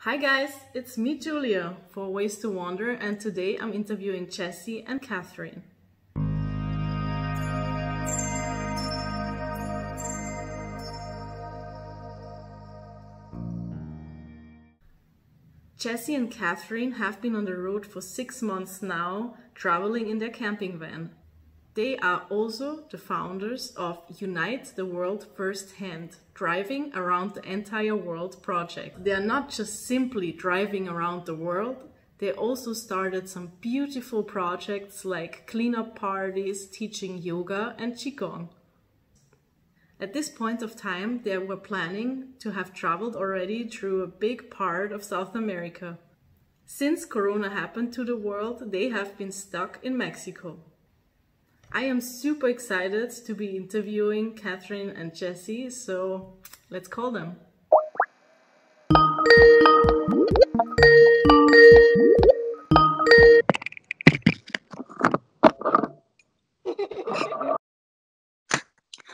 Hi guys, it's me Julia for Ways to Wander, and today I'm interviewing Jessie and Katherine. Jessie and Katherine have been on the road for 6 months now, traveling in their camping van. They are also the founders of Unite the World Firsthand, driving around the entire world project. They are not just simply driving around the world, they also started some beautiful projects like cleanup parties, teaching yoga and Qigong. At this point of time, they were planning to have traveled already through a big part of South America. Since Corona happened to the world, they have been stuck in Mexico. I am super excited to be interviewing Katherine and Jessie, so let's call them.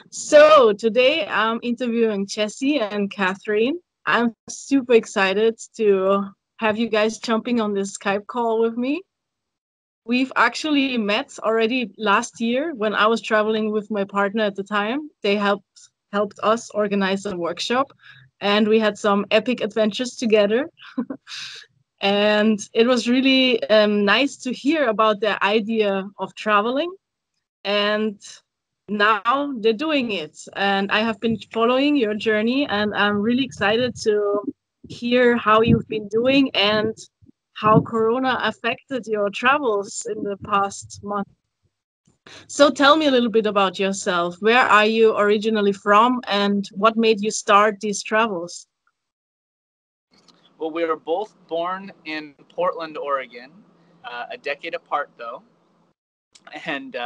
So today I'm interviewing Jessie and Katherine. I'm super excited to have you guys jumping on this Skype call with me. We've actually met already last year when I was traveling with my partner at the time. They helped us organize a workshop, and we had some epic adventures together. And it was really nice to hear about their idea of traveling. And now they're doing it. And I have been following your journey, and I'm really excited to hear how you've been doing and how Corona affected your travels in the past month. So tell me a little bit about yourself. Where are you originally from, and what made you start these travels? Well, we were both born in Portland, Oregon, a decade apart though. And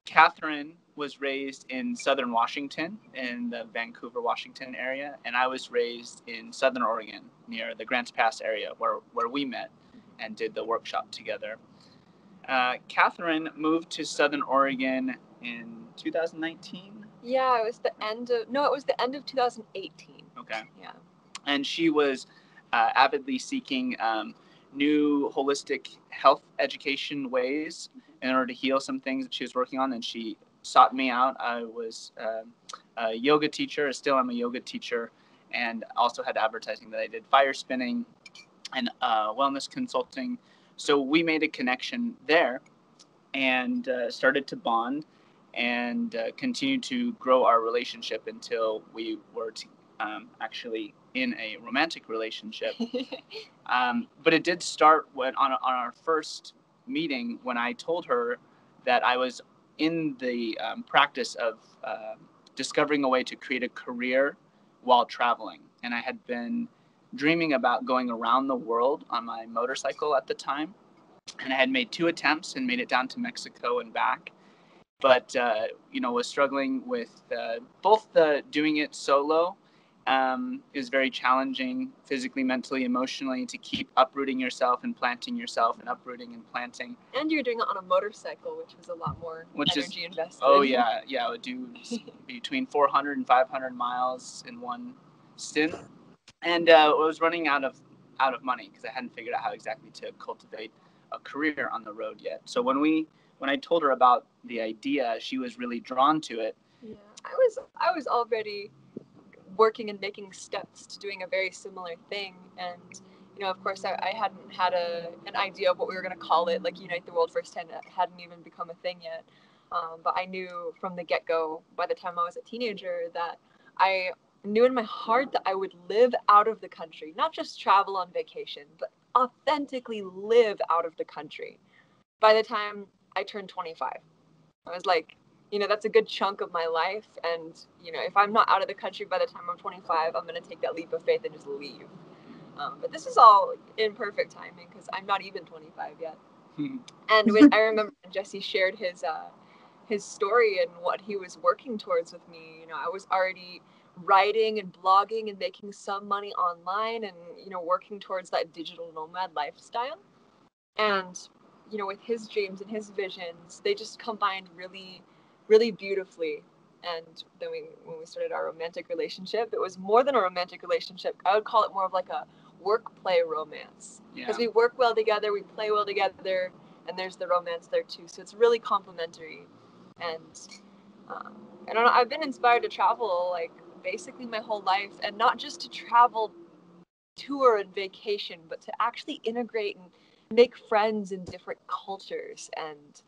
Katherine was raised in Southern Washington, in the Vancouver, Washington area, and I was raised in Southern Oregon, near the Grants Pass area, where we met and did the workshop together. Katherine moved to Southern Oregon in 2019. Yeah, it was the end of 2018. Okay. Yeah. And she was avidly seeking new holistic health education ways in order to heal some things that she was working on, and she sought me out. I was a yoga teacher, still I'm a yoga teacher, and also had advertising that I did fire spinning and wellness consulting. So we made a connection there and started to bond and continued to grow our relationship until we were actually in a romantic relationship. But it did start when on our first meeting, when I told her that I was in the practice of discovering a way to create a career while traveling. And I had been dreaming about going around the world on my motorcycle at the time. And I had made 2 attempts and made it down to Mexico and back. But, was struggling with both doing it solo. Is very challenging physically, mentally, emotionally, to keep uprooting yourself and planting yourself and uprooting and planting. And you're doing it on a motorcycle, which was a lot more energy invested. Oh yeah, I would do between 400 and 500 miles in one stint, and I was running out of money because I hadn't figured out how exactly to cultivate a career on the road yet. So when I told her about the idea, she was really drawn to it. Yeah, I was already working and making steps to doing a very similar thing, and of course I hadn't had an idea of what we were going to call it, like Unite the World Firsthand. It hadn't even become a thing yet, but I knew from the get-go, by the time I was a teenager, that I knew in my heart that I would live out of the country, not just travel on vacation, but authentically live out of the country by the time I turned 25. I was like, that's a good chunk of my life. And, if I'm not out of the country by the time I'm 25, I'm going to take that leap of faith and just leave. But this is all in perfect timing because I'm not even 25 yet. And when I remember Jessie shared his story and what he was working towards with me, I was already writing and blogging and making some money online and, working towards that digital nomad lifestyle. And, with his dreams and his visions, they just combined really, really beautifully. And then when we started our romantic relationship, it was more than a romantic relationship. I would call it more of like a work-play romance. Because Yeah. we work well together, we play well together, and there's the romance there too. So it's really complementary. And I don't know, I've been inspired to travel like basically my whole life, and not just to travel, tour and vacation, but to actually integrate and make friends in different cultures, and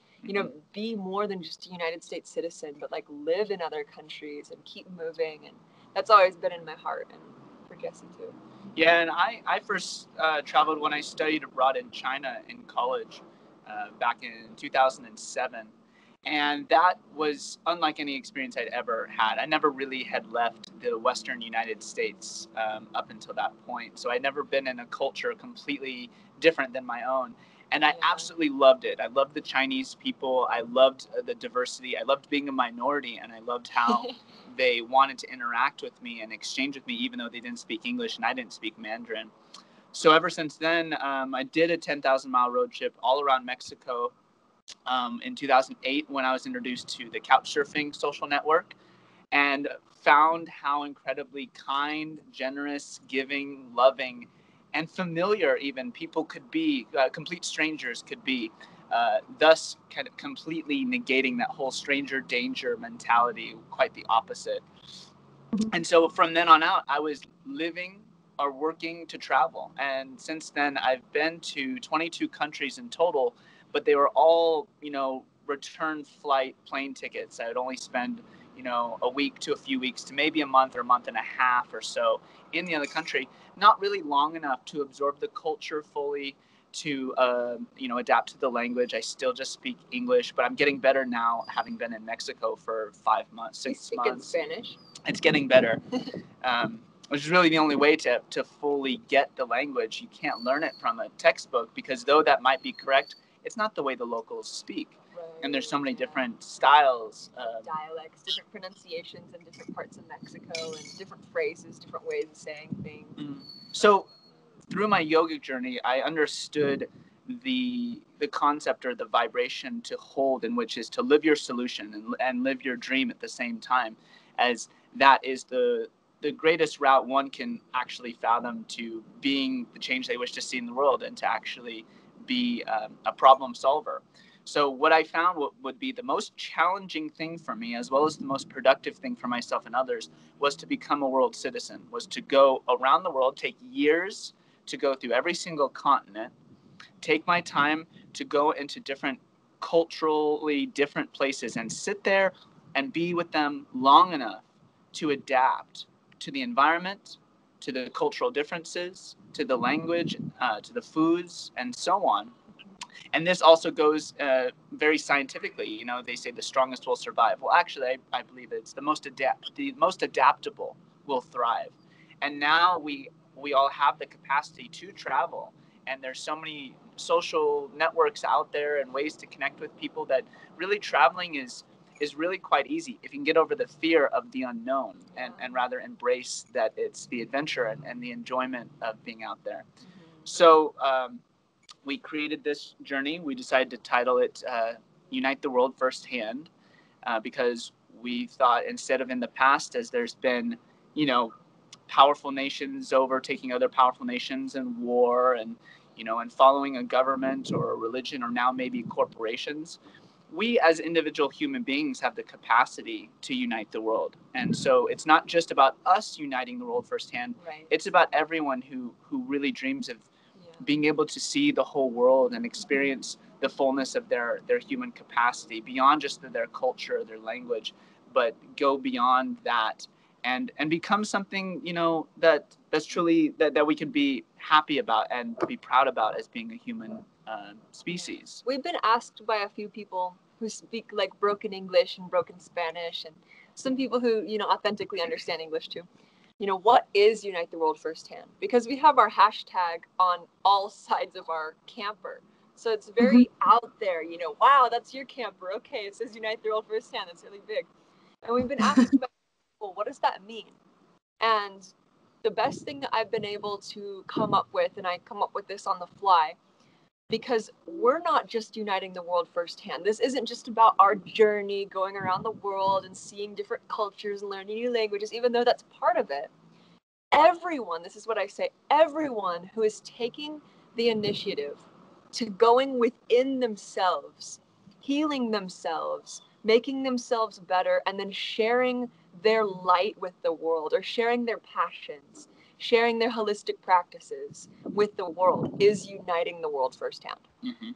be more than just a United States citizen, but like live in other countries and keep moving. And that's always been in my heart, and for Jesse too. Yeah, and I first traveled when I studied abroad in China in college back in 2007. And that was unlike any experience I'd ever had. I never really had left the Western United States up until that point. So I'd never been in a culture completely different than my own. And I absolutely loved it. I loved the Chinese people. I loved the diversity. I loved being a minority. And I loved how they wanted to interact with me and exchange with me, even though they didn't speak English and I didn't speak Mandarin. So ever since then, I did a 10,000-mile road trip all around Mexico. In 2008, when I was introduced to the Couchsurfing social network, and found how incredibly kind, generous, giving, loving, and familiar even people could be, complete strangers could be, thus kind of completely negating that whole stranger danger mentality, quite the opposite. And so from then on out, I was living or working to travel. And since then, I've been to 22 countries in total, but they were all, return flight plane tickets. I would only spend, a week to a few weeks to maybe a month or a month and a half or so in the other country, not really long enough to absorb the culture fully, to, adapt to the language. I still just speak English, but I'm getting better now, having been in Mexico for 5 months, 6 months. Spanish? It's getting better, which is really the only way to fully get the language. You can't learn it from a textbook, because though that might be correct, it's not the way the locals speak. Right. And there's so many different styles. Dialects, different pronunciations in different parts of Mexico, and different phrases, different ways of saying things. So through my yogic journey, I understood the concept, or the vibration to hold, in which is to live your solution and live your dream at the same time, as that is the greatest route one can actually fathom to being the change they wish to see in the world, and to actually be a problem solver. So what I found would be the most challenging thing for me, as well as the most productive thing for myself and others, was to become a world citizen, was to go around the world, take years to go through every single continent, take my time to go into different culturally different places and sit there and be with them long enough to adapt to the environment, to the cultural differences, to the language, to the foods, and so on. And this also goes very scientifically. They say the strongest will survive. Well, actually, I believe it's the most adaptable will thrive. And now we all have the capacity to travel. And there's so many social networks out there and ways to connect with people, that really traveling is really quite easy if you can get over the fear of the unknown, and rather embrace that it's the adventure and the enjoyment of being out there. So we created this journey. We decided to title it Unite the World Firsthand, because we thought, instead of in the past, as there's been, powerful nations overtaking other powerful nations, and war, and and following a government or a religion, or now maybe corporations, we as individual human beings have the capacity to unite the world. And so it's not just about us uniting the world firsthand. Right. It's about everyone who really dreams of being able to see the whole world and experience the fullness of their human capacity, beyond just their culture, their language, but go beyond that and become something, that's truly that we can be happy about and be proud about as being a human species. We've been asked by a few people who speak like broken English and broken Spanish, and some people who, authentically understand English too. What is Unite the World Firsthand? Because we have our hashtag on all sides of our camper. So it's very out there, wow, that's your camper. Okay, it says Unite the World Firsthand. That's really big. And we've been asked by people, what does that mean? And the best thing that I've been able to come up with, and I come up with this on the fly, because we're not just uniting the world firsthand. This isn't just about our journey going around the world and seeing different cultures and learning new languages, even though that's part of it. everyone, this is what I say, everyone who is taking the initiative to going within themselves, healing themselves, making themselves better, and then sharing their light with the world, or sharing their passions, sharing their holistic practices with the world, is uniting the world firsthand. Mm-hmm.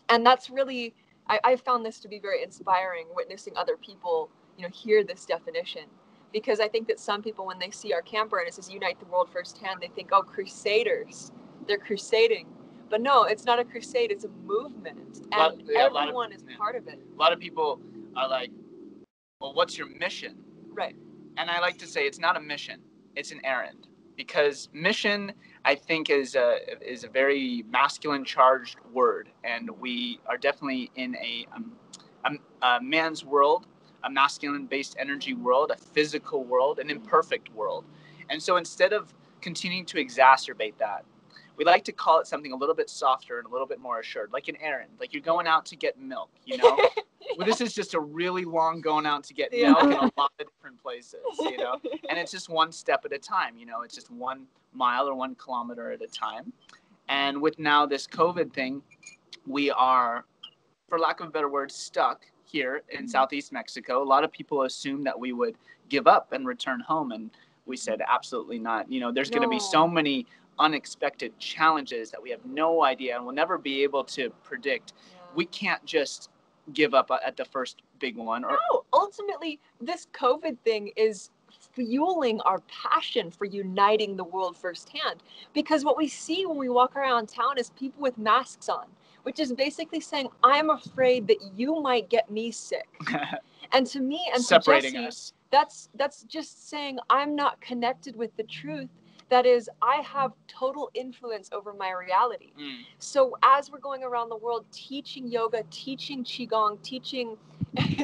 And that's really, I found this to be very inspiring, witnessing other people, hear this definition. Because I think that some people, when they see our camper and it says unite the world firsthand, they think, oh, crusaders, they're crusading. But no, it's not a crusade, it's a movement. And everyone is part of it. A lot of people are like, well, what's your mission? Right. And I like to say it's not a mission, it's an errand. Because mission, I think, is a very masculine charged word. And we are definitely in a man's world, a masculine based energy world, a physical world, an imperfect world. And so instead of continuing to exacerbate that, we like to call it something a little bit softer and a little bit more assured, like an errand, like you're going out to get milk, Well, this is just a really long going out to get milk in a lot of different places, and it's just one step at a time, it's just 1 mile or 1 kilometer at a time. And with now this COVID thing, we are, for lack of a better word, stuck here in Southeast Mexico. A lot of people assumed that we would give up and return home, and we said absolutely not. There's going to be so many unexpected challenges that we have no idea and we'll never be able to predict. We can't just give up at the first big one. No, ultimately, this COVID thing is fueling our passion for uniting the world firsthand. Because what we see when we walk around town is people with masks on, which is basically saying, I'm afraid that you might get me sick. And to me, and separating to Jesse, us. That's just saying I'm not connected with the truth. That is, I have total influence over my reality. So as we're going around the world teaching yoga, teaching qigong, teaching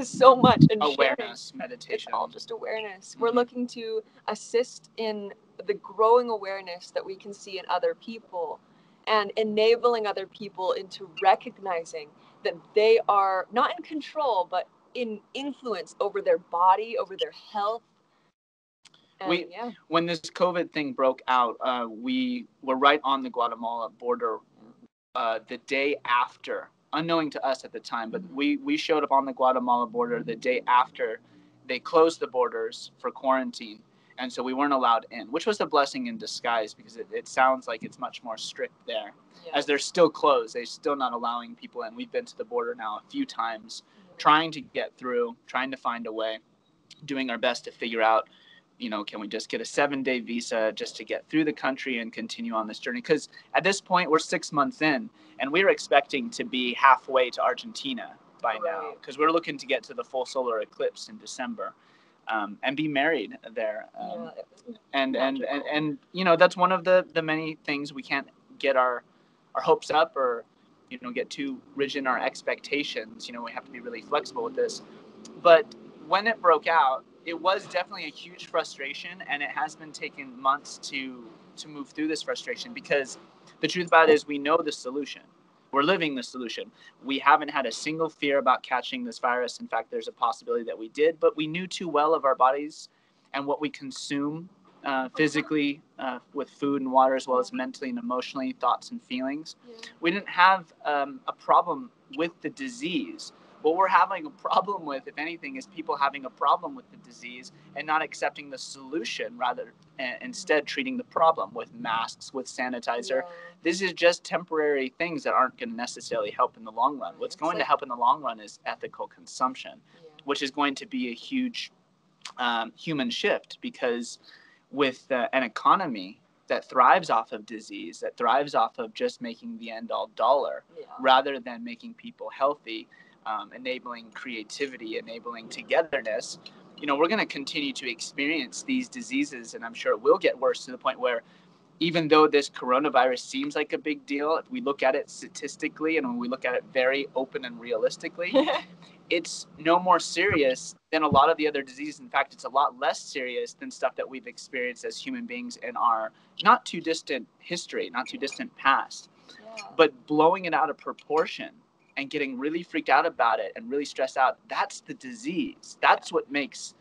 so much, and awareness, sharing, meditation, it's all just awareness. We're looking to assist in the growing awareness that we can see in other people, and enabling other people into recognizing that they are not in control, but in influence over their body, over their health. When this COVID thing broke out, we were right on the Guatemala border the day after, unknowing to us at the time, but we showed up on the Guatemala border the day after they closed the borders for quarantine. And so we weren't allowed in, which was a blessing in disguise, because it sounds like it's much more strict there. As they're still closed, they're still not allowing people in. We've been to the border now a few times, trying to get through, trying to find a way, doing our best to figure out, can we just get a 7-day visa just to get through the country and continue on this journey? Because at this point, we're 6 months in, and we're expecting to be halfway to Argentina by now, because we're looking to get to the full solar eclipse in December, and be married there. And that's one of the many things. We can't get our hopes up, or get too rigid in our expectations. We have to be really flexible with this. But when it broke out, it was definitely a huge frustration, and it has been taking months to move through this frustration, because the truth about it is we know the solution. We're living the solution. We haven't had a single fear about catching this virus. In fact, there's a possibility that we did, but we knew too well of our bodies and what we consume physically with food and water, as well as mentally and emotionally, thoughts and feelings. We didn't have a problem with the disease. What we're having a problem with, if anything, is people having a problem with the disease and not accepting the solution, rather instead treating the problem with masks, with sanitizer. This is just temporary things that aren't going to necessarily help in the long run. What's going to help in the long run is ethical consumption, which is going to be a huge human shift, because with an economy that thrives off of disease, that thrives off of just making the end all dollar, rather than making people healthy, enabling creativity, enabling togetherness, we're going to continue to experience these diseases, and I'm sure it will get worse, to the point where, even though this coronavirus seems like a big deal, if we look at it statistically and when we look at it very open and realistically, it's no more serious than a lot of the other diseases. In fact, it's a lot less serious than stuff that we've experienced as human beings in our not too distant history, not too distant past. But blowing it out of proportion and getting really freaked out about it and really stressed out, that's the disease. That's what makes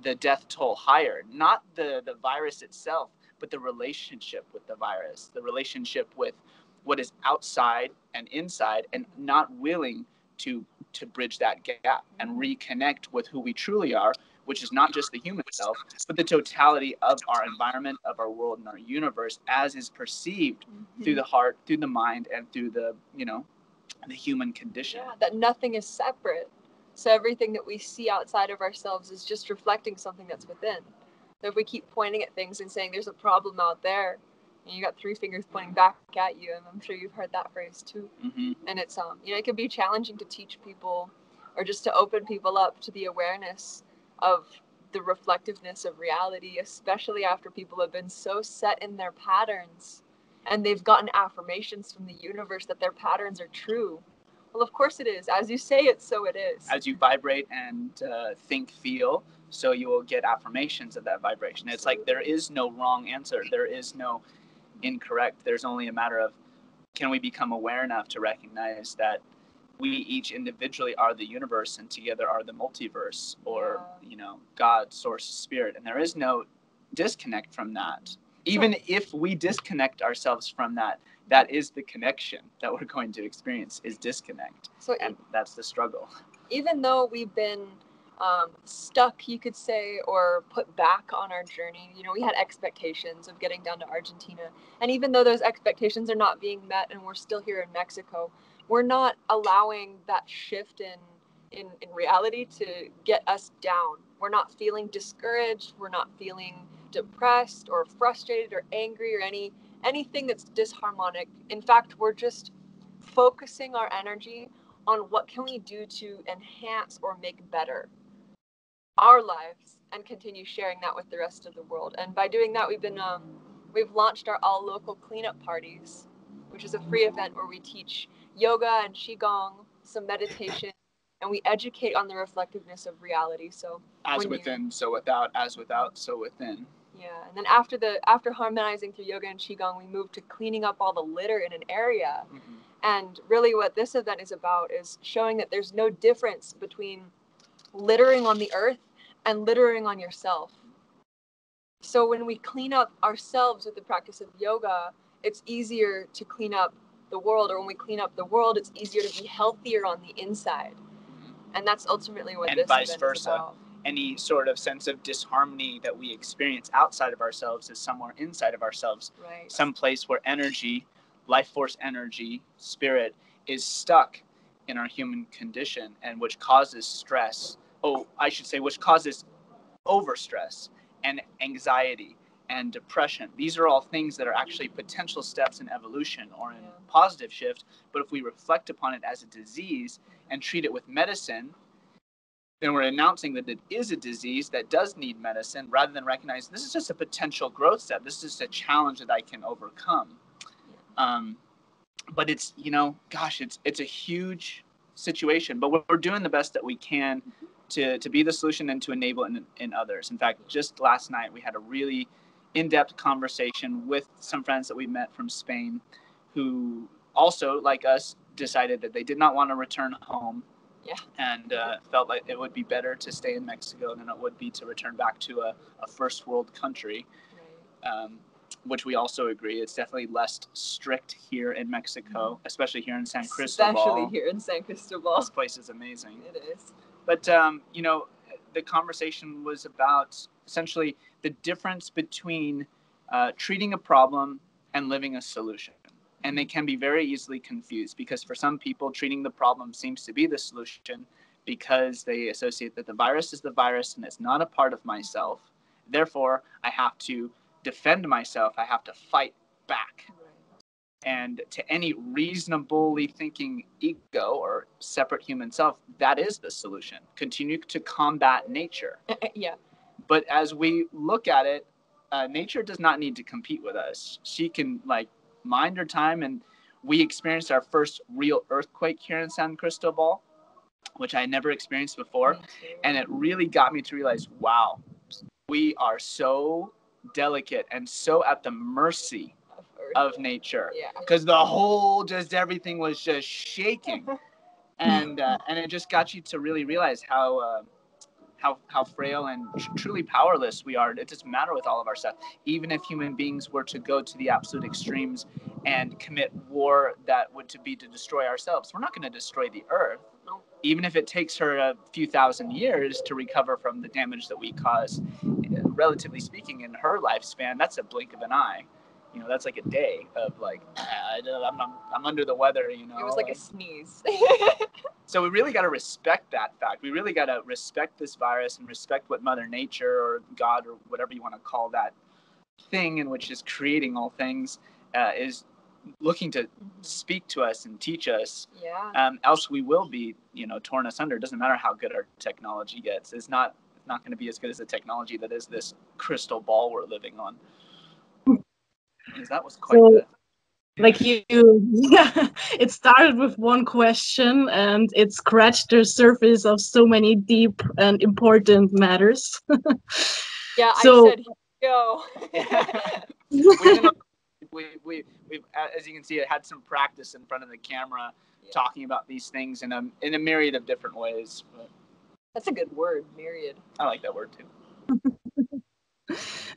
the death toll higher, not the virus itself, but the relationship with the virus, the relationship with what is outside and inside, and not willing to bridge that gap and reconnect with who we truly are, which is not just the human self, but the totality of our environment, of our world, and our universe as is perceived through the heart, through the mind, and through the, the human condition. Yeah, that nothing is separate. So everything that we see outside of ourselves is just reflecting something that's within. So if we keep pointing at things and saying there's a problem out there, and you got three fingers pointing back at you, and I'm sure you've heard that phrase too. And it's it can be challenging to teach people, or just to open people up to the awareness of the reflectiveness of reality, especially after people have been so set in their patterns and they've gotten affirmations from the universe that their patterns are true. Well, of course it is. As you say it, so it is. As you vibrate and think, feel, so you will get affirmations of that vibration. It's like there is no wrong answer. There is no incorrect. There's only a matter of, can we become aware enough to recognize that we each individually are the universe and together are the multiverse, or God, source, spirit, and there is no disconnect from that. Even if we disconnect ourselves from that, that is the connection that we're going to experience, is disconnect. And that's the struggle. Even though we've been stuck, you could say, or put back on our journey, we had expectations of getting down to Argentina. And even though those expectations are not being met and we're still here in Mexico, we're not allowing that shift in reality to get us down. We're not feeling discouraged. We're not feeling depressed or frustrated or angry or anything that's disharmonic. In fact, we're just focusing our energy on what can we do to enhance or make better our lives and continue sharing that with the rest of the world. And by doing that, we've launched our all local cleanup parties, which is a free event where we teach yoga and qigong, some meditation, and we educate on the reflectiveness of reality. So as within, so without; as without, so within. Yeah, and then after harmonizing through yoga and qigong, we moved to cleaning up all the litter in an area. And really what this event is about is showing that there's no difference between littering on the earth and littering on yourself. So when we clean up ourselves with the practice of yoga, it's easier to clean up the world, or when we clean up the world, it's easier to be healthier on the inside. And that's ultimately what this event is about. And vice versa. Any sort of sense of disharmony that we experience outside of ourselves is somewhere inside of ourselves. Right. Some place where energy, life force energy, spirit, is stuck in our human condition, and which causes stress. Which causes overstress and anxiety and depression. These are all things that are actually potential steps in evolution or in positive shift. But if we reflect upon it as a disease and treat it with medicine, then we're announcing that it is a disease that does need medicine, rather than recognize this is just a potential growth step. This is just a challenge that I can overcome. But it's, it's a huge situation, but we're doing the best that we can to be the solution and to enable in others. In fact, just last night, we had a really in-depth conversation with some friends that we met from Spain who also, like us, decided that they did not want to return home. And felt like it would be better to stay in Mexico than it would be to return back to a first world country, which we also agree. It's definitely less strict here in Mexico, especially here in San Cristobal. Especially here in San Cristobal. This place is amazing. It is. But, the conversation was about essentially the difference between treating a problem and living a solution. And they can be very easily confused, because for some people, treating the problem seems to be the solution because they associate that the virus is the virus and it's not a part of myself. Therefore, I have to defend myself. I have to fight back. And to any reasonably thinking ego or separate human self, that is the solution. Continue to combat nature. But as we look at it, nature does not need to compete with us. She can mind her time, and we experienced our first real earthquake here in San Cristobal, which I had never experienced before, and it really got me to realize, wow, we are so delicate and so at the mercy of nature, because the whole everything was just shaking, and it just got you to really realize how how frail and truly powerless we are. It doesn't matter with all of our stuff. Even if human beings were to go to the absolute extremes and commit war that would to destroy ourselves, we're not going to destroy the earth. Even if it takes her a few thousand years to recover from the damage that we cause, relatively speaking, in her lifespan, that's a blink of an eye. You know, that's like a day of like, I'm under the weather, you know. It was like a sneeze. So we really got to respect that fact. We really got to respect this virus and respect what Mother Nature or God or whatever you want to call that thing in which is creating all things is looking to speak to us and teach us. Yeah. Else we will be, you know, torn asunder. It doesn't matter how good our technology gets. It's not going to be as good as the technology that is this crystal ball we're living on. That was quite good. Like yeah, it started with one question and it scratched the surface of so many deep and important matters. Yeah, so, I said, go. We've, as you can see, had some practice in front of the camera, talking about these things in a myriad of different ways. But that's a good word, myriad. I like that word too.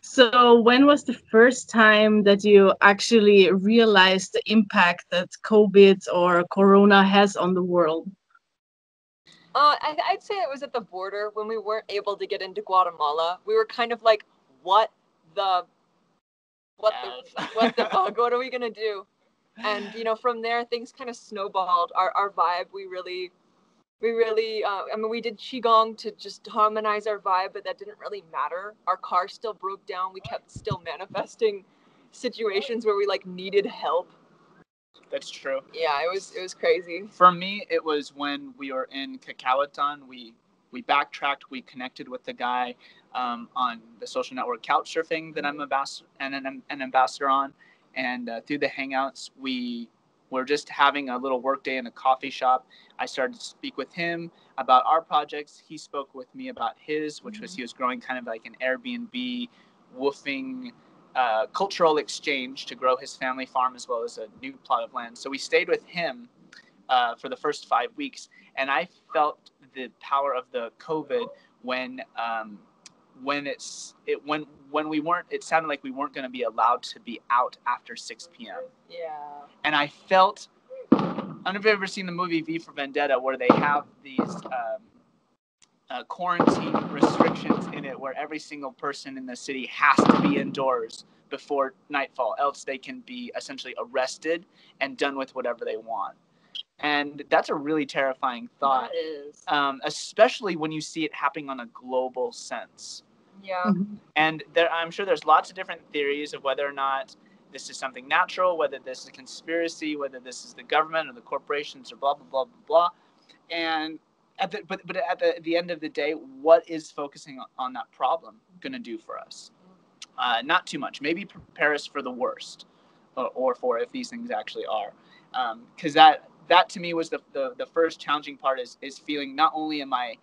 So when was the first time that you actually realized the impact that COVID or Corona has on the world? I'd say it was at the border when we weren't able to get into Guatemala. We were kind of like, what the fuck? What are we gonna do? And you know, from there things kind of snowballed. Our vibe, we really I mean, we did qigong to just harmonize our vibe, but that didn't really matter. Our car still broke down. We kept still manifesting situations where we like needed help. That's true. Yeah, it was crazy. For me, it was when we were in Cacahuatan. We backtracked. We connected with the guy on the social network Couchsurfing that I'm an ambassador on, and through the Hangouts, we were just having a little work day in a coffee shop. I started to speak with him about our projects. He spoke with me about his, which was he was growing kind of like an Airbnb woofing cultural exchange to grow his family farm as well as a new plot of land. So we stayed with him for the first 5 weeks, and I felt the power of the COVID when we weren't. It sounded like we weren't going to be allowed to be out after 6 p.m. Yeah. And I felt. I don't know if you've ever seen the movie V for Vendetta, where they have these quarantine restrictions in it, where every single person in the city has to be indoors before nightfall, else they can be essentially arrested and done with whatever they want. And that's a really terrifying thought, especially when you see it happening on a global sense. Yeah. And I'm sure there's lots of different theories of whether or not this is something natural, whether this is a conspiracy, whether this is the government or the corporations or blah, blah, blah, blah, blah. And at the end of the day, what is focusing on that problem going to do for us? Not too much. Maybe prepare us for the worst, or for if these things actually are. Because that to me was the first challenging part is feeling not only am I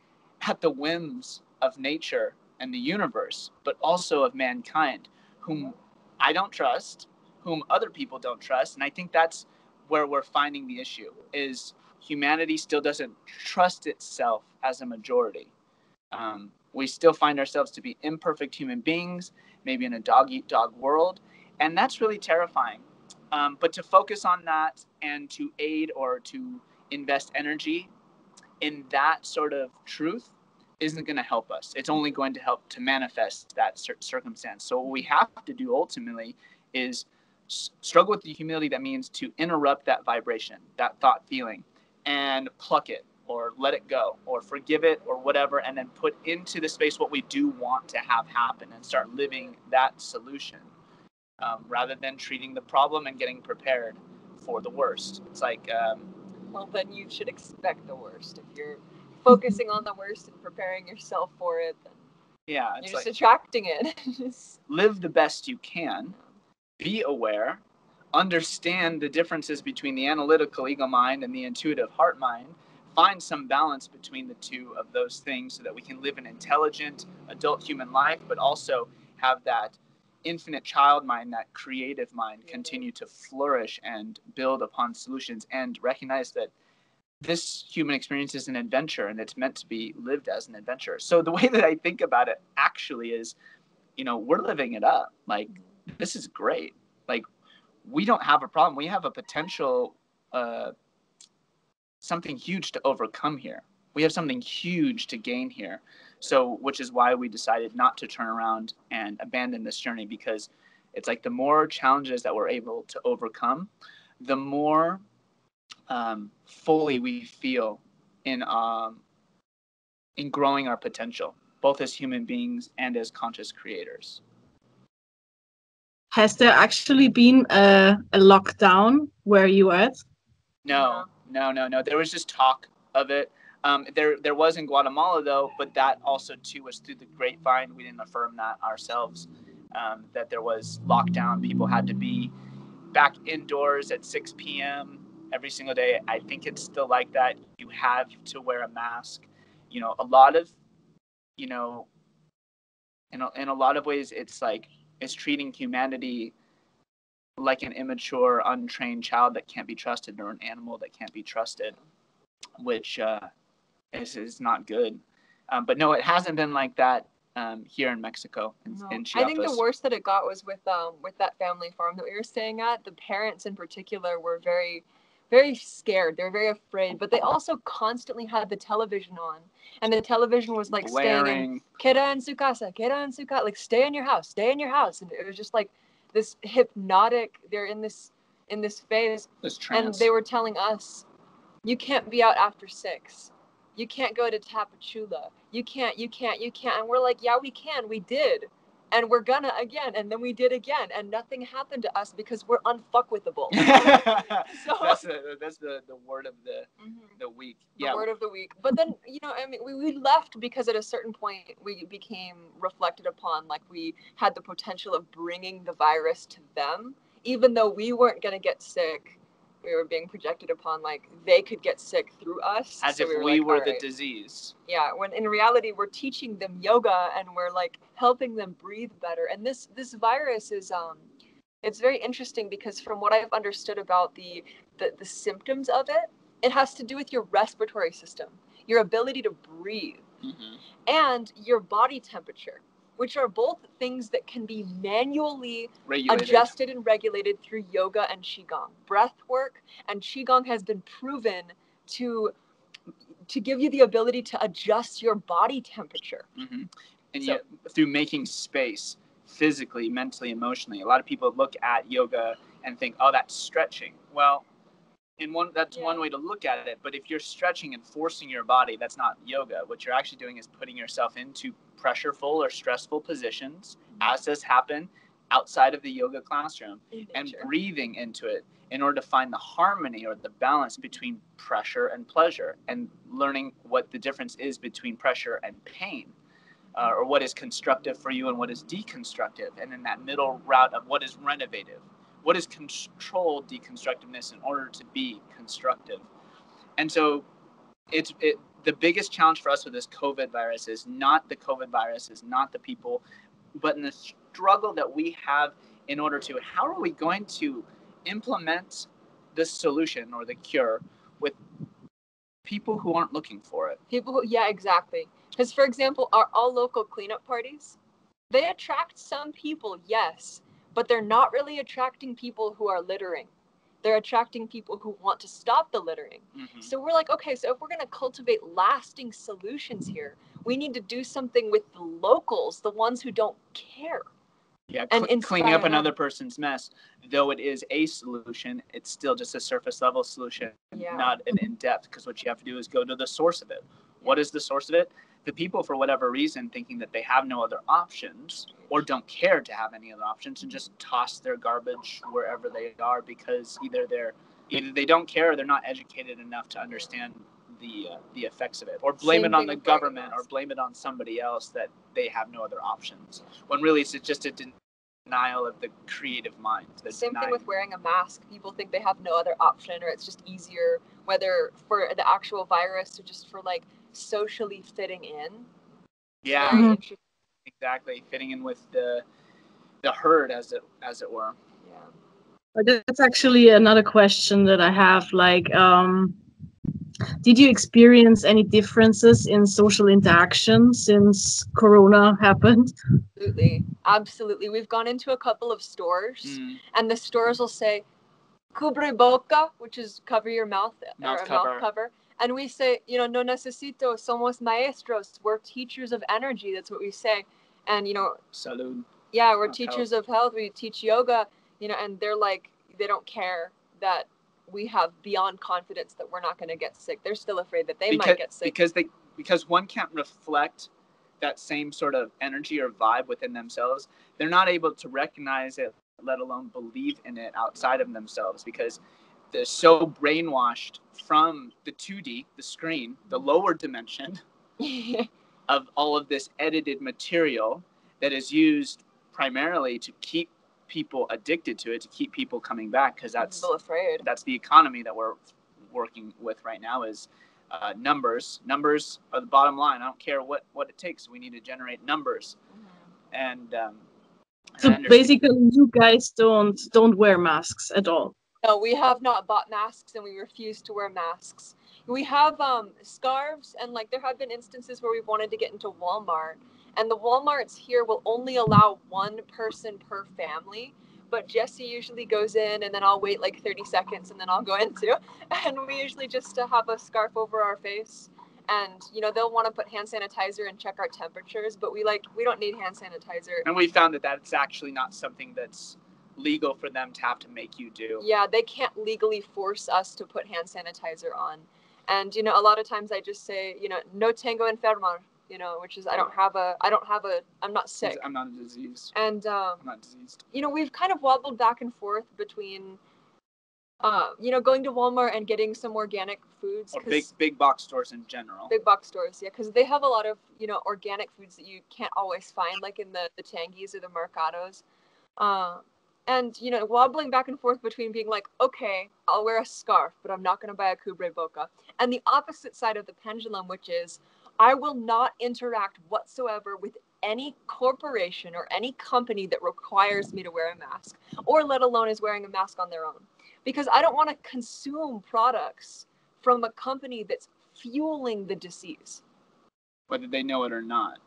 at the whims of nature and the universe, but also of mankind, whom I don't trust, whom other people don't trust. And I think that's where we're finding the issue is humanity still doesn't trust itself as a majority. We still find ourselves to be imperfect human beings, maybe in a dog-eat-dog world, and that's really terrifying. But to focus on that and to aid or to invest energy in that sort of truth isn't going to help us. It's only going to help to manifest that circumstance. So what we have to do ultimately is struggle with the humility that means to interrupt that vibration, that thought feeling, and pluck it or let it go or forgive it or whatever, and then put into the space what we do want to have happen and start living that solution rather than treating the problem and getting prepared for the worst. It's like... well, then you should expect the worst. If you're focusing on the worst and preparing yourself for it, then yeah, you're just attracting it. Live the best you can. Be aware. Understand the differences between the analytical ego mind and the intuitive heart mind. Find some balance between the two of those things so that we can live an intelligent adult human life, but also have that infinite child mind, that creative mind, continue to flourish and build upon solutions, and recognize that this human experience is an adventure, and it's meant to be lived as an adventure. So the way that I think about it actually is, we're living it up. Like, this is great. Like, we don't have a problem. We have a potential, something huge to overcome here. We have something huge to gain here. So, which is why we decided not to turn around and abandon this journey, because it's like the more challenges that we're able to overcome, the more fully we feel in growing our potential, both as human beings and as conscious creators. Has there actually been a lockdown where you at? No. There was just talk of it. There was in Guatemala though, but that also too was through the grapevine. We didn't affirm that ourselves, that there was lockdown. People had to be back indoors at 6 p.m. every single day. I think it's still like that. You have to wear a mask. A lot of, in a lot of ways, it's treating humanity like an immature, untrained child that can't be trusted, or an animal that can't be trusted, which is not good. But no, it hasn't been like that here in Mexico, in Chiapas. I think the worst that it got was with that family farm that we were staying at. The parents in particular were very, very scared. They were very afraid, but they also constantly had the television on, and the television was like blaring. Queda en su casa, like stay in your house, and it was just like this hypnotic. They're in this phase, this trance. And they were telling us, you can't be out after 6. You can't go to Tapachula. You can't. And we're like, yeah, we can. We did. And we're gonna again. And then we did again. And nothing happened to us because we're unfuckwithable. So, that's the word of the week. The word of the week. But then, we left because at a certain point we became reflected upon, like we had the potential of bringing the virus to them. Even though we weren't going to get sick, we were being projected upon like they could get sick through us. As if we were the disease. Yeah, when in reality we're teaching them yoga and we're like helping them breathe better. And this virus is it's very interesting because from what I've understood about the symptoms of it, it has to do with your respiratory system, your ability to breathe, and your body temperature, which are both things that can be manually adjusted and regulated through yoga and qigong. Breath work and qigong has been proven to give you the ability to adjust your body temperature. And yet, through making space, physically, mentally, emotionally, a lot of people look at yoga and think, oh, that's stretching. Well, that's one way to look at it. But if you're stretching and forcing your body, that's not yoga. What you're actually doing is putting yourself into pressureful or stressful positions, as does happen outside of the yoga classroom, and breathing into it in order to find the harmony or the balance between pressure and pleasure, and learning what the difference is between pressure and pain, or what is constructive for you and what is deconstructive, and in that middle route of what is renovative. What is controlled deconstructiveness in order to be constructive? And so the biggest challenge for us with this COVID virus is not the COVID virus, is not the people, but in the struggle that we have in order to, how are we going to implement this solution or the cure with people who aren't looking for it? Exactly. Because, for example, our all local cleanup parties, they attract some people, yes, but they're not really attracting people who are littering. They're attracting people who want to stop the littering. So we're like, okay, so if we're going to cultivate lasting solutions here, we need to do something with the locals, the ones who don't care. Yeah, cleaning up another person's mess, though it is a solution, it's still just a surface level solution, not an in-depth, because what you have to do is go to the source of it. What is the source of it? The people, for whatever reason, thinking that they have no other options or don't care to have any other options, and just toss their garbage wherever they are, because either they don't care or they're not educated enough to understand the effects of it, or blame it on the government, or blame it on somebody else that they have no other options, when really it's just a denial of the creative mind. Same thing with wearing a mask. People think they have no other option, or it's just easier, whether for the actual virus or just for like socially fitting in. Yeah, very interesting. Exactly, fitting in with the herd, as it were. That's actually another question that I have. Like, Did you experience any differences in social interaction since Corona happened? Absolutely. We've gone into a couple of stores, and the stores will say "cubre boca," which is cover your mouth, or a mouth cover. And we say, no necesito, somos maestros. We're teachers of energy. That's what we say. And, Salud. Yeah, we're teachers of health. We teach yoga, and they're like, they don't care that we have beyond confidence that we're not going to get sick. They're still afraid that they might get sick. Because one can't reflect that same sort of energy or vibe within themselves. They're not able to recognize it, let alone believe in it outside of themselves, because they're so brainwashed from the 2D, the screen, the lower dimension of all of this edited material that is used primarily to keep people addicted to it, to keep people coming back, because that's the economy that we're working with right now is numbers. Numbers are the bottom line. I don't care what it takes. We need to generate numbers. And so basically you guys don't wear masks at all. No, we have not bought masks, and we refuse to wear masks. We have scarves, and there have been instances where we've wanted to get into Walmart, and the Walmarts here will only allow one person per family. But Jesse usually goes in, and then I'll wait 30 seconds, and then I'll go in too. And we usually just have a scarf over our face. And, they'll want to put hand sanitizer and check our temperatures, but we don't need hand sanitizer. And we found that that's actually not something that's legal for them to have to make you do. Yeah, they can't legally force us to put hand sanitizer on. And, a lot of times I just say, no tengo enfermo, which is I'm not sick. I'm not a disease. And, I'm not diseased. We've kind of wobbled back and forth between, going to Walmart and getting some organic foods. Or big box stores in general. Big box stores, yeah, because they have a lot of, organic foods that you can't always find, like in the Tangies or the Mercados. And, wobbling back and forth between being like, okay, I'll wear a scarf, but I'm not going to buy a cubre boca. And the opposite side of the pendulum, which is I will not interact whatsoever with any corporation or any company that requires me to wear a mask, or let alone is wearing a mask on their own. Because I don't want to consume products from a company that's fueling the disease. Whether they know it or not.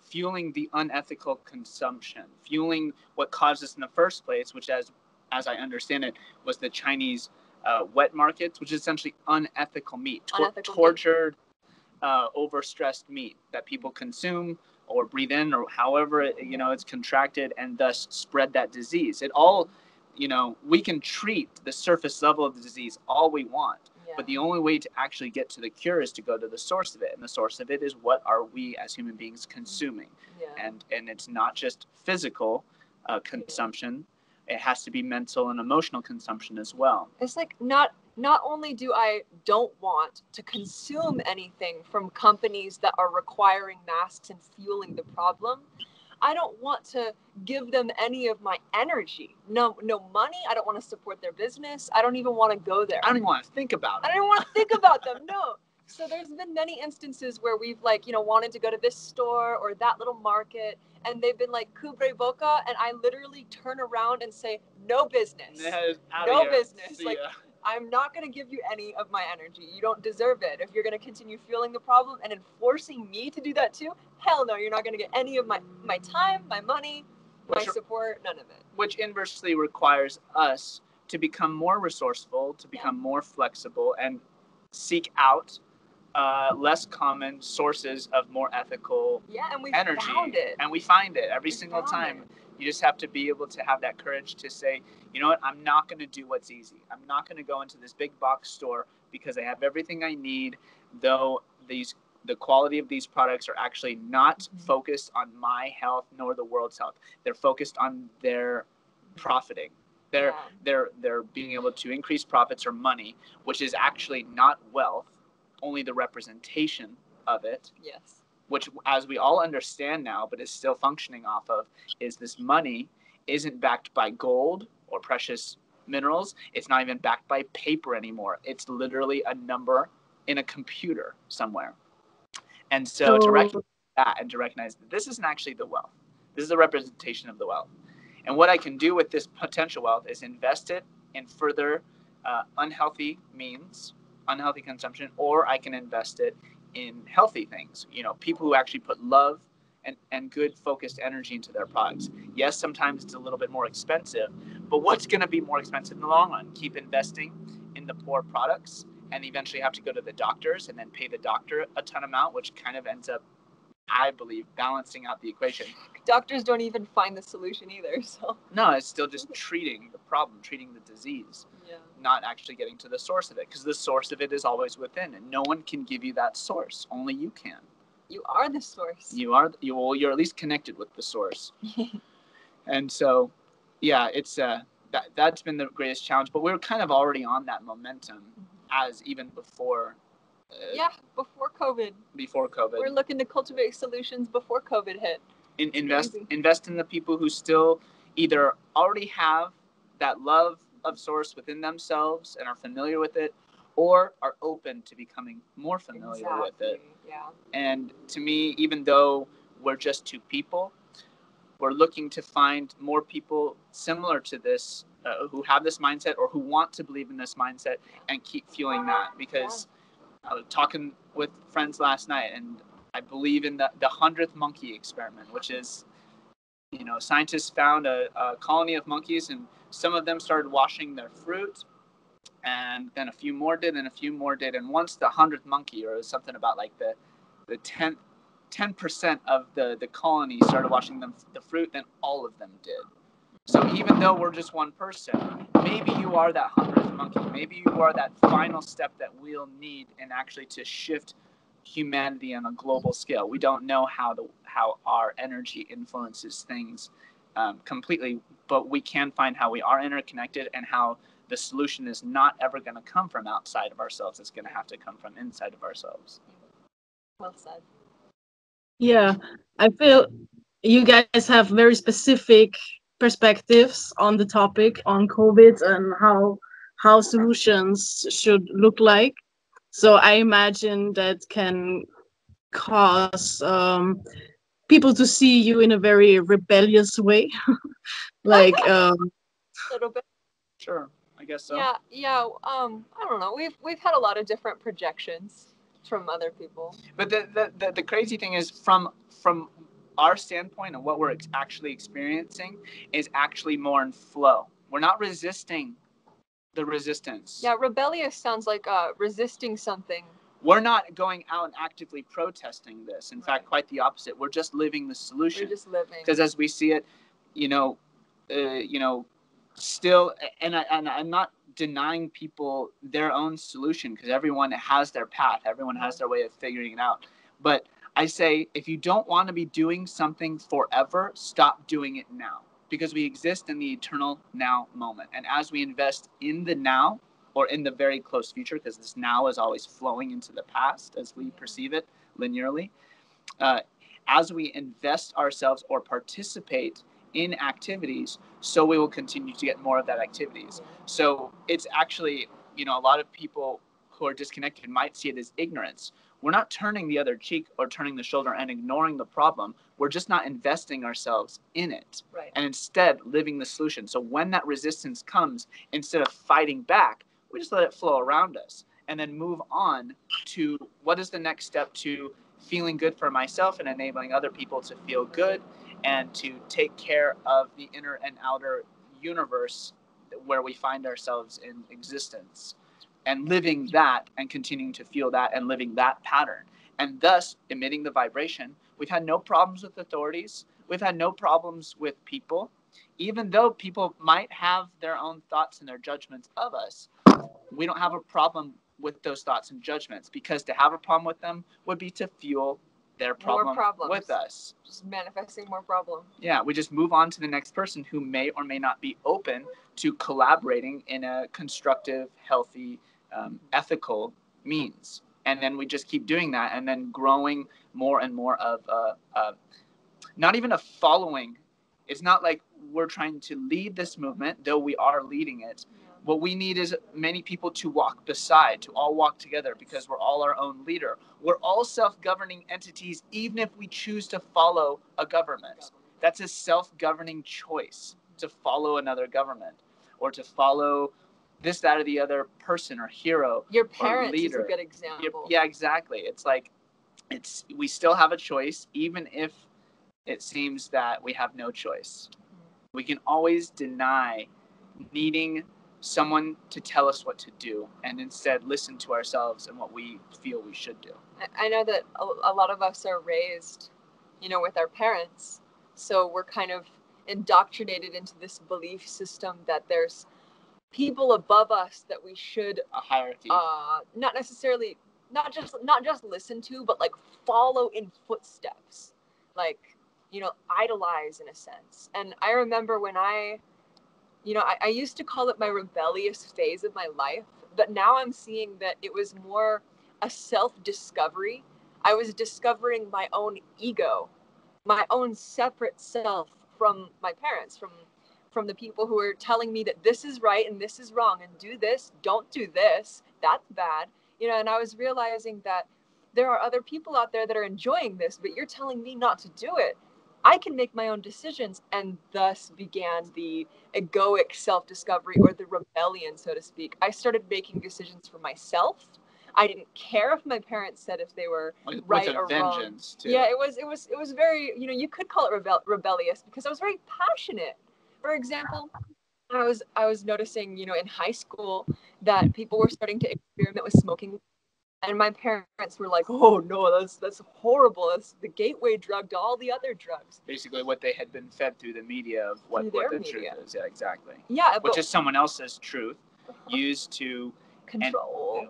Fueling the unethical consumption. Fueling what caused this in the first place, which as I understand it, was the Chinese wet markets, which is essentially unethical meat. Tortured, overstressed meat that people consume or breathe in, or however it's contracted, and thus spread that disease. It all, we can treat the surface level of the disease all we want. But the only way to actually get to the cure is to go to the source of it. And the source of it is, what are we as human beings consuming? Yeah. And it's not just physical consumption. It has to be mental and emotional consumption as well. It's not only do I don't want to consume anything from companies that are requiring masks and fueling the problem, I don't want to give them any of my energy. No money. I don't want to support their business. I don't even want to go there. I don't even want to think about it. I don't even want to think about them. No. So there's been many instances where we've wanted to go to this store or that little market, and they've been like, cubre boca, and I literally turn around and say, no business. No business. I'm not going to give you any of my energy. You don't deserve it. If you're going to continue fueling the problem and enforcing me to do that too, hell no, you're not going to get any of my time, my money, my support, none of it. Which inversely requires us to become more resourceful, to become more flexible, and seek out less common sources of more ethical energy. And we find it every single time. You just have to be able to have that courage to say, you know what, I'm not going to do what's easy. I'm not going to go into this big box store because I have everything I need, though the quality of these products are actually not focused on my health nor the world's health. They're focused on their profiting. They're being able to increase profits or money, which is actually not wealth, only the representation of it. Yes. Which, as we all understand now, but is still functioning off of, is this money isn't backed by gold or precious minerals. It's not even backed by paper anymore. It's literally a number in a computer somewhere. And so to recognize that, and to recognize that this isn't actually the wealth. This is a representation of the wealth. And what I can do with this potential wealth is invest it in further unhealthy means unhealthy consumption, or I can invest it in healthy things. You know, people who actually put love and good focused energy into their products. Yes, sometimes it's a little bit more expensive, but what's going to be more expensive in the long run? Keep investing in the poor products and eventually have to go to the doctors and then pay the doctor a ton amount, which kind of ends up, I believe, balancing out the equation. Doctors don't even find the solution either, so. No, it's still just treating the problem, treating the disease, Yeah. not actually getting to the source of it, because the source of it is always within, and no one can give you that source. Only you can. You are the source. You're at least connected with the source. And so, yeah, it's that's been the greatest challenge. But we're kind of already on that momentum, as even before. Before COVID. Before COVID. We're looking to cultivate solutions before COVID hit. Invest in the people who still either already have that love of source within themselves and are familiar with it, or are open to becoming more familiar with it. Yeah. And to me, even though we're just two people, we're looking to find more people similar to this, who have this mindset or who want to believe in this mindset and keep fueling that. Because I was talking with friends last night, and I believe in the 100th monkey experiment, which is, you know, scientists found a colony of monkeys, and some of them started washing their fruit, and then a few more did, and a few more did, and once the 100th monkey, or something about like the 10% of the colony started washing the fruit, then all of them did. So even though we're just one person, maybe you are that 100th monkey. Maybe you are that final step that we'll need in actually to shift humanity on a global scale. We don't know how our energy influences things completely, but we can find how we are interconnected and how the solution is not ever going to come from outside of ourselves. It's going to have to come from inside of ourselves. Well said. Yeah, I feel you guys have very specific perspectives on the topic on COVID and how solutions should look like. So I imagine that can cause people to see you in a very rebellious way. Like A little bit. Sure, I guess so. Yeah. I don't know. We've had a lot of different projections from other people. But the crazy thing is, from our standpoint and what we're actually experiencing is actually more in flow. We're not resisting the resistance. Yeah, rebellious sounds like resisting something. We're not going out and actively protesting this. In fact, quite the opposite. We're just living the solution. We're just living. Because as we see it, still, and I'm not denying people their own solution, because everyone has their path. Everyone has their way of figuring it out. But I say, if you don't want to be doing something forever, stop doing it now. Because we exist in the eternal now moment. And as we invest in the now, or in the very close future, because this now is always flowing into the past as we perceive it linearly, as we invest ourselves or participate in activities, so we will continue to get more of that activities. So it's actually, a lot of people who are disconnected might see it as ignorance. We're not turning the other cheek or turning the shoulder and ignoring the problem. We're just not investing ourselves in it. Right. And instead living the solution. So when that resistance comes, instead of fighting back, we just let it flow around us and then move on to what is the next step to feeling good for myself and enabling other people to feel good and to take care of the inner and outer universe where we find ourselves in existence, and living that and continuing to feel that and living that pattern, and thus emitting the vibration. We've had no problems with authorities. We've had no problems with people, even though people might have their own thoughts and their judgments of us. We don't have a problem with those thoughts and judgments, because to have a problem with them would be to fuel their problem with us. Just manifesting more problem. Yeah, we just move on to the next person who may or may not be open to collaborating in a constructive, healthy, ethical means. And then we just keep doing that, and then growing more and more of not even a following. It's not like we're trying to lead this movement, though we are leading it. What we need is many people to walk beside, to all walk together, because we're all our own leader. We're all self-governing entities, even if we choose to follow a government. That's a self-governing choice, to follow another government or to follow this, that, or the other person or hero. Your or parents leader. is a good example. Yeah, exactly. It's like, we still have a choice, even if it seems that we have no choice. We can always deny needing someone to tell us what to do, and instead listen to ourselves and what we feel we should do. I know that a lot of us are raised, with our parents, so we're kind of indoctrinated into this belief system that there's people above us that we should A hierarchy. not necessarily not just listen to, but like follow in footsteps, like idolize in a sense. And I remember when I used to call it my rebellious phase of my life, but now I'm seeing that it was more a self-discovery. I was discovering my own ego, my own separate self from my parents, from the people who are telling me that this is right and this is wrong, and do this, don't do this, that's bad. And I was realizing that there are other people out there that are enjoying this, but you're telling me not to do it. I can make my own decisions. And thus began the egoic self-discovery, or the rebellion, so to speak. I started making decisions for myself. I didn't care if my parents said if they were right or wrong. Too. Yeah, it was very, you could call it rebellious, because I was very passionate. For example, I was noticing, in high school, that people were starting to experiment with smoking, and my parents were like, "Oh no, that's horrible. That's the gateway drug to all the other drugs." Basically, what they had been fed through the media of what the media. truth is. Yeah, exactly. Yeah, which is someone else's truth used to control.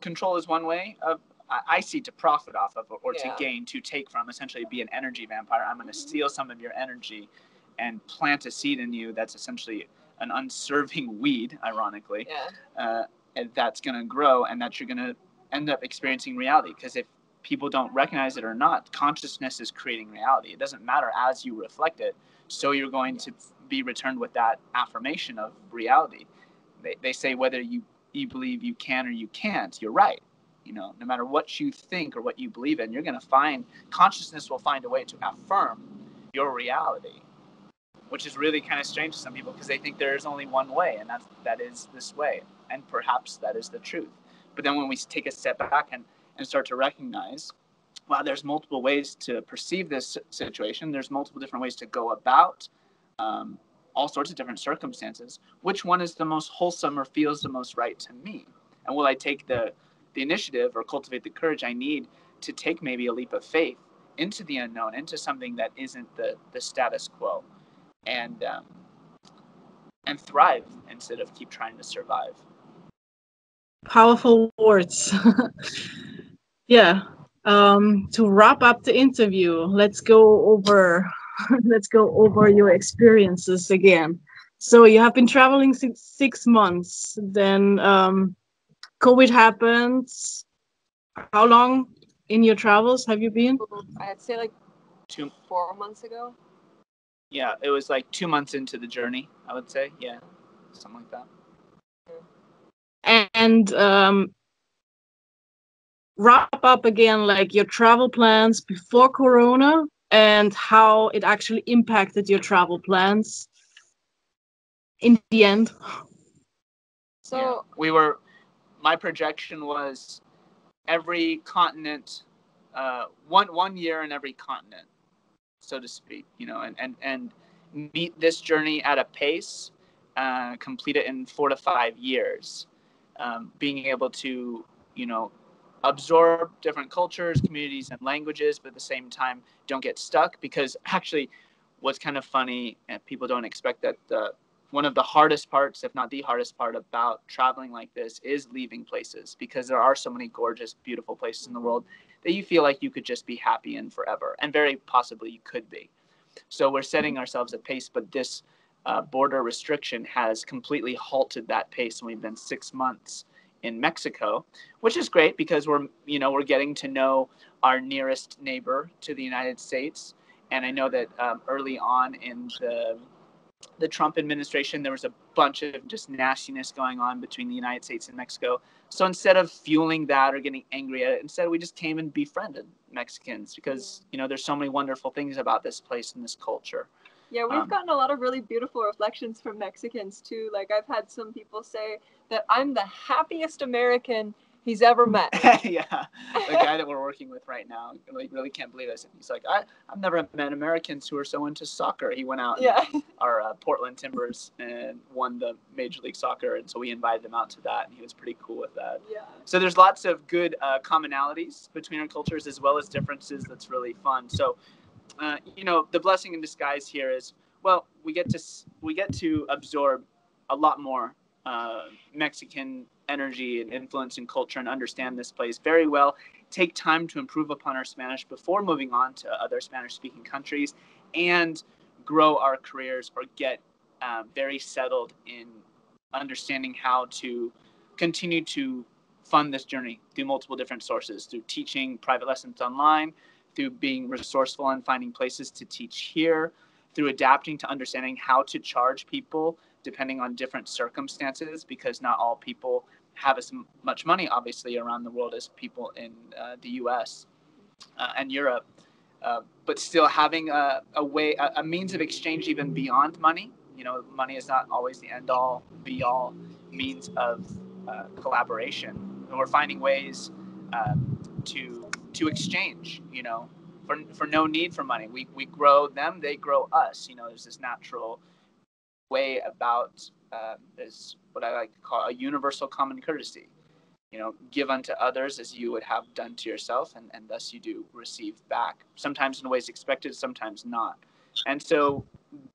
Control is one way of. I see to profit off of, or to Yeah. gain, to take from, essentially be an energy vampire. I'm going to steal some of your energy and plant a seed in you that's essentially an unserving weed, ironically. Yeah. And that's going to grow, and that you're going to end up experiencing reality. Because if people don't recognize it or not, consciousness is creating reality. It doesn't matter as you reflect it, so you're going to be returned with that affirmation of reality. They say whether you believe you can or you can't, you're right. No matter what you think or what you believe in, you're going to find, consciousness will find a way to affirm your reality, which is really kind of strange to some people, because they think there is only one way, and that is this way, and perhaps that is the truth. But then when we take a step back and start to recognize, wow, there's multiple ways to perceive this situation, there's multiple different ways to go about all sorts of different circumstances, which one is the most wholesome or feels the most right to me? And will I take the initiative or cultivate the courage I need to take maybe a leap of faith into the unknown, into something that isn't the status quo, and thrive instead of keep trying to survive. Powerful words. Yeah. To wrap up the interview, let's go over your experiences again. So you have been traveling 6 months. Then COVID happened. How long in your travels have you been? I'd say like 4 months ago. Yeah, it was like 2 months into the journey, I would say. Yeah, something like that. And wrap up again, like your travel plans before Corona and how it actually impacted your travel plans in the end. So yeah, my projection was every continent, one year in every continent, so to speak, and meet this journey at a pace, complete it in 4 to 5 years, being able to, absorb different cultures, communities, and languages, but at the same time, don't get stuck. Because actually, what's kind of funny, and people don't expect that, one of the hardest parts, if not the hardest part about traveling like this, is leaving places, because there are so many gorgeous, beautiful places in the world that you feel like you could just be happy in forever, and very possibly you could be. So we're setting ourselves a pace, but this border restriction has completely halted that pace, and we've been 6 months in Mexico, which is great because we're getting to know our nearest neighbor to the United States. And I know that early on in the Trump administration, there was a bunch of just nastiness going on between the United States and Mexico. So instead of fueling that or getting angry at it, instead we just came and befriended Mexicans, because there's so many wonderful things about this place and this culture. Yeah, we've gotten a lot of really beautiful reflections from Mexicans too. Like I've had some people say that I'm the happiest American he's ever met. Yeah, the guy that we're working with right now, like, really can't believe this. He's like, I've never met Americans who are so into soccer. He went out, and our Portland Timbers, and won the Major League Soccer, and so we invited him out to that, and he was pretty cool with that. Yeah. So there's lots of good commonalities between our cultures as well as differences. That's really fun. So, the blessing in disguise here is, well, we get to absorb a lot more Mexican energy and influence and culture and understand this place very well. Take time to improve upon our Spanish before moving on to other Spanish-speaking countries, and grow our careers or get very settled in understanding how to continue to fund this journey through multiple different sources, through teaching private lessons online, through being resourceful and finding places to teach here, through adapting to understanding how to charge people depending on different circumstances, because not all people have as much money, obviously, around the world as people in the US and Europe. But still having a means of exchange even beyond money. Money is not always the end-all, be-all means of collaboration. And we're finding ways to exchange, for no need for money. We grow them, they grow us. There's this natural way about is what I like to call a universal common courtesy. Give unto others as you would have done to yourself, and thus you do receive back, sometimes in ways expected, sometimes not. And so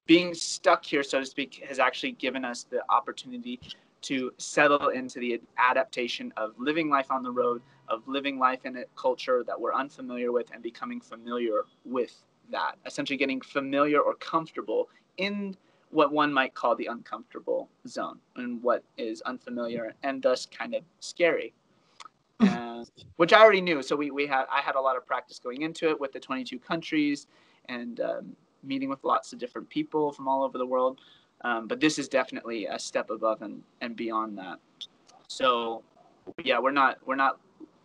being stuck here, so to speak, has actually given us the opportunity to settle into the adaptation of living life on the road, of living life in a culture that we're unfamiliar with, and becoming familiar with that, essentially getting familiar or comfortable in what one might call the uncomfortable zone, and what is unfamiliar and thus kind of scary, which I already knew. So I had a lot of practice going into it with the 22 countries and meeting with lots of different people from all over the world. But this is definitely a step above and beyond that. So yeah, we're not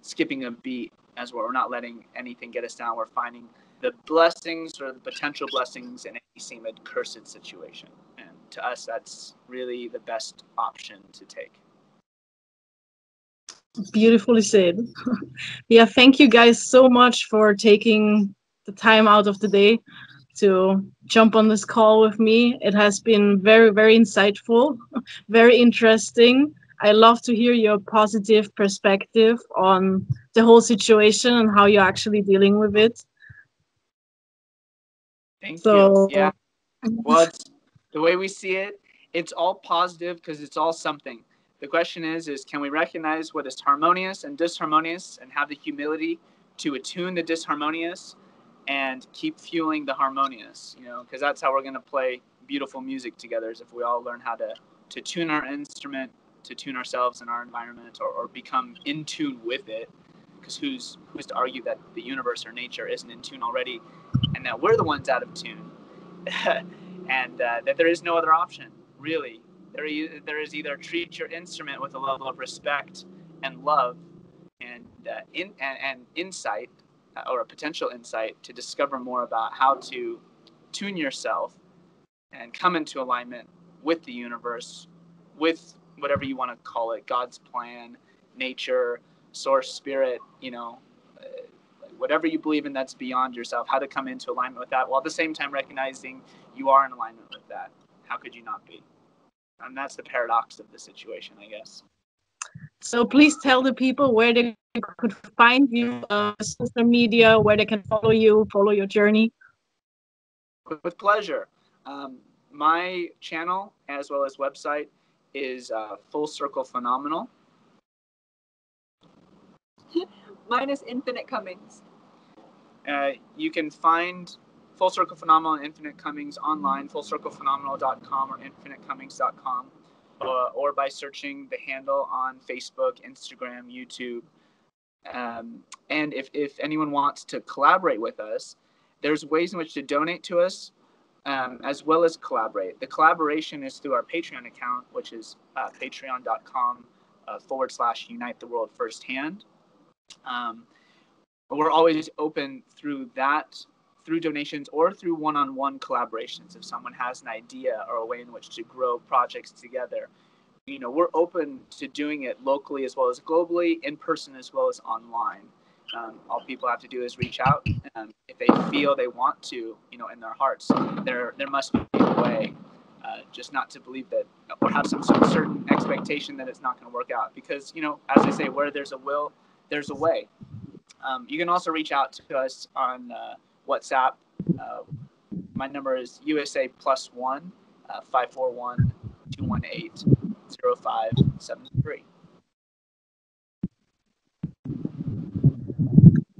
skipping a beat, as we're not letting anything get us down. We're finding the blessings or the potential blessings in any seeming cursed situation. And to us, that's really the best option to take. Beautifully said. Yeah, thank you guys so much for taking the time out of the day to jump on this call with me. It has been very, very insightful, very interesting. I love to hear your positive perspective on the whole situation and how you're actually dealing with it. Thank you. Yeah. Well, it's the way we see it. It's all positive because it's all something. The question is can we recognize what is harmonious and disharmonious, and have the humility to attune the disharmonious and keep fueling the harmonious, because that's how we're going to play beautiful music together, is if we all learn how to tune our instrument, to tune ourselves and our environment, or become in tune with it. Because who's to argue that the universe or nature isn't in tune already, and that we're the ones out of tune, and that there is no other option, really. There is either treat your instrument with a level of respect and love and insight, or a potential insight to discover more about how to tune yourself and come into alignment with the universe, with whatever you want to call it, God's plan, nature, source, spirit, whatever you believe in that's beyond yourself, how to come into alignment with that, while at the same time recognizing you are in alignment with that. How could you not be? And that's the paradox of the situation, I guess. So please tell the people where they could find you, social media, where they can follow you, follow your journey. With pleasure. My channel, as well as website, is Full Circle Phenomenal. Mine is Infinite Cummings. You can find Full Circle Phenomenal and Infinite Cummings online, fullcirclephenomenal.com or infinitecummings.com, or by searching the handle on Facebook, Instagram, YouTube. And if anyone wants to collaborate with us, there's ways in which to donate to us, as well as collaborate. The collaboration is through our Patreon account, which is patreon.com/Unite the World Firsthand. We're always open through that through donations or through one-on-one collaborations. If someone has an idea or a way in which to grow projects together, we're open to doing it locally as well as globally, in person as well as online. All people have to do is reach out. If they feel they want to, in their hearts, there must be a way. Just not to believe that, or have some certain expectation that it's not going to work out. Because, as I say, where there's a will, there's a way. You can also reach out to us on WhatsApp. My number is USA +1 541 218 0573.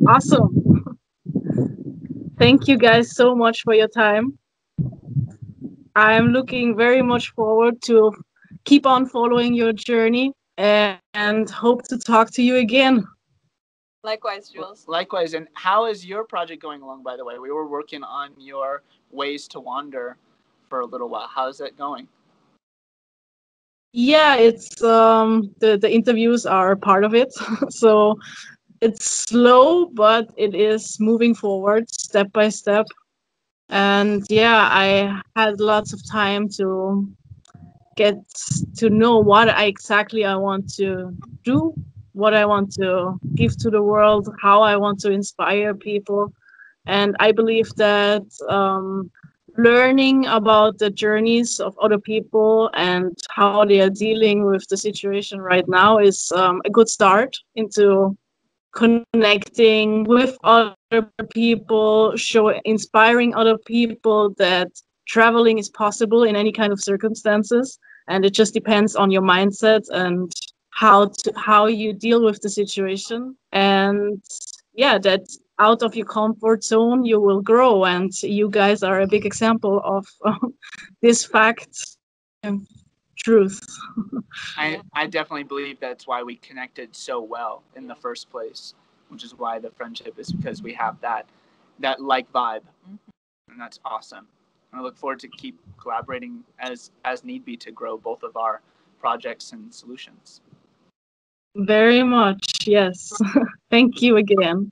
Awesome. Thank you guys so much for your time. I'm looking very much forward to keep on following your journey and hope to talk to you again. Likewise, Jules. Likewise. And how is your project going along, by the way? We were working on your Ways to Wander for a little while. How's that going? Yeah, it's the interviews are part of it. So it's slow, but it is moving forward step by step. And yeah, I had lots of time to get to know what exactly I want to do, what I want to give to the world, how I want to inspire people. And I believe that learning about the journeys of other people and how they are dealing with the situation right now is a good start into connecting with other people, inspiring other people that traveling is possible in any kind of circumstances, and it just depends on your mindset and how you deal with the situation. And yeah, that out of your comfort zone you will grow, and you guys are a big example of this fact and truth. I definitely believe that's why we connected so well in the first place, which is why the friendship is, because we have that like vibe. And that's awesome. And I look forward to keep collaborating as need be to grow both of our projects and solutions. Very much, yes. Thank you again.